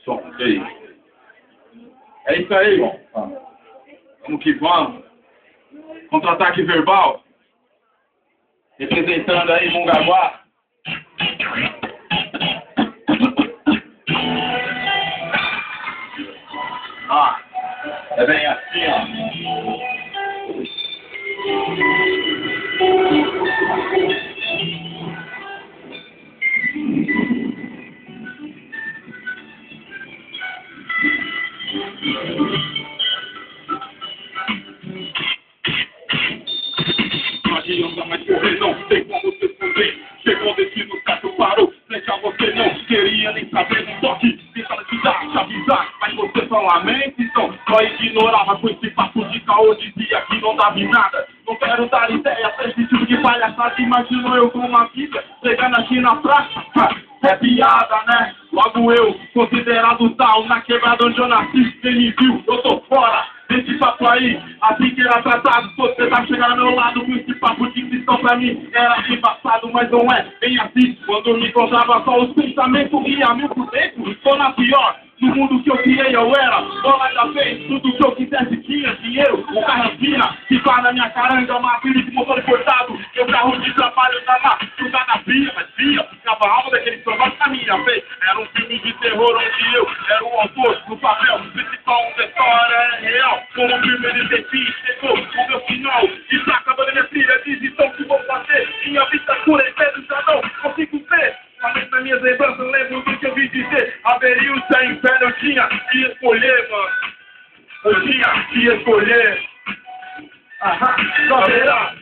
Som, e aí? É isso aí, irmão. Vamos que vamos. Contra-ataque verbal. Representando aí Mongaguá. É bem assim, ó. Não adianta mais correr, não tem como você esconder. Chegou o destino, certo parou. Frente a você não queria nem saber do toque. Tentando te dar, te avisar, mas você só lamenta, então só ignorava com esse papo de caô. Dizia que não dava em nada. Não quero dar ideia pra esse tipo de palhaçada. Imaginou eu com uma vida chegando aqui na praça. É piada, né? Logo eu, considerado tal, na quebrada onde eu nasci. Quem me viu, eu tô fora desse papo aí. Assim que era tratado, você tá chegando ao meu lado com esse papo de cristão pra mim. Era embaçado, mas não é bem assim. Quando me encontrava só os pensamentos ia mil por dentro. Tô na pior. No mundo que eu criei eu era bola da vez, tudo que eu quisesse tinha dinheiro, o carro fina, que faz na minha caranga, uma vida de motor cortado, meu carro de trabalho tava cruzado na via, mas via, ficava a alma daquele trabalho na minha vez, era um filme de terror onde eu era o autor do papel, principal onde a história é real, como um filme de detetive, chegou o meu final, e tá acabando minha trilha, diz então o que vou fazer, minha vista cura e Pedro já não consigo ver. Somente nas minhas lembranças, eu lembro do que eu vi dizer. Haveria o céu e inferno, eu tinha que escolher, mano. Eu tinha que escolher. Só verá.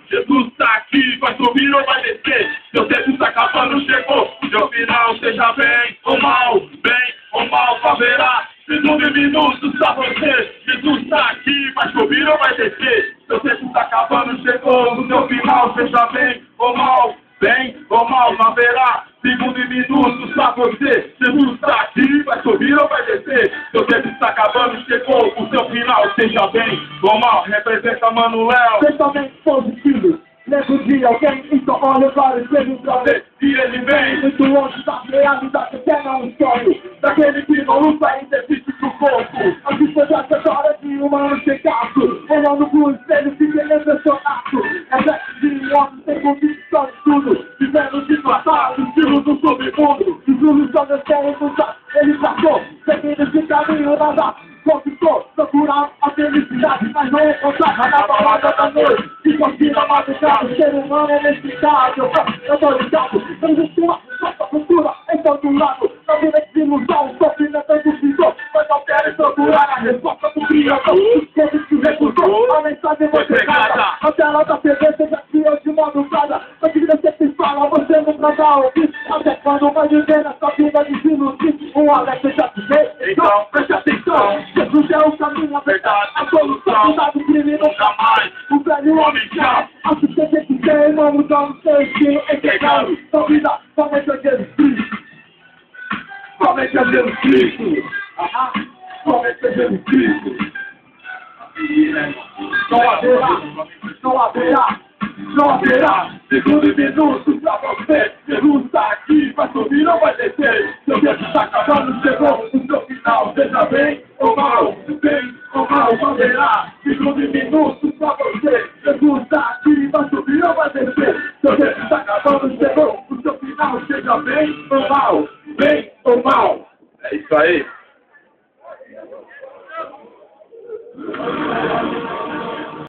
Jesus tá aqui, vai subir ou vai descer. Seu tempo tá acabando, chegou. Seu final, seja bem ou mal. Bem ou mal, só verá. Segundo minutos, só você. Jesus tá aqui, vai subir ou vai descer. Seu tempo tá acabando, chegou. No seu final, seja bem ou mal. Bem ou mal, não haverá segundo e minutos pra você. Jesus está aqui, vai subir ou vai descer. Seu tempo está acabando, chegou o seu final. Seja bem ou mal, representa Manuel. Pensamento positivo, lembro de alguém, então olha para o espelho pra ver. E ele vem muito longe da realidade, até não um sonho. Daquele que não luta ainda existe pro corpo. A vista da história de um humano sem gato. Olhando pro espelho, fica impressionado. É de um homem sem convicção de tudo. Vivendo de passado, estilo do submundo. Jesus só descendo do céu, ele passou. Seguindo esse caminho, nada conquistou. Procurando a felicidade, mas não encontrava na balada da noite. E continua madrugada, o ser humano é necessário. Eu tô ligado, eu existe uma nossa cultura em todo lado. Não vira desilusão, sofrimento do visor. Mas não quero procurar a resposta do criador. Quando se recusou, a mensagem foi pegada. A tela da TV seja criou de madrugada. Mas que você se fala, você nunca dá ouvir. Até quando vai viver nessa vida de desiludir. Um alerta já te dei, então preste atenção. Jesus é o caminho, a verdade, a solução. Cuidado, crime nunca mais. O velho homem já. Acho que tem que ser, mano, dando seu estilo entregado. Sua vida, somente a Jesus Cristo. Somente a Jesus Cristo. Somente a Jesus Cristo. Não haverá, não haverá, não haverá. Segundo minutos pra você. Jesus está aqui, vai subir ou vai descer. Seu tempo está acabando, chegou o seu final. Seja bem ou mal, não haverá. Segundo minutos pra você. Jesus está aqui, vai subir ou vai descer. Seu tempo está acabando, chegou o seu final. Seja bem ou mal. É isso aí.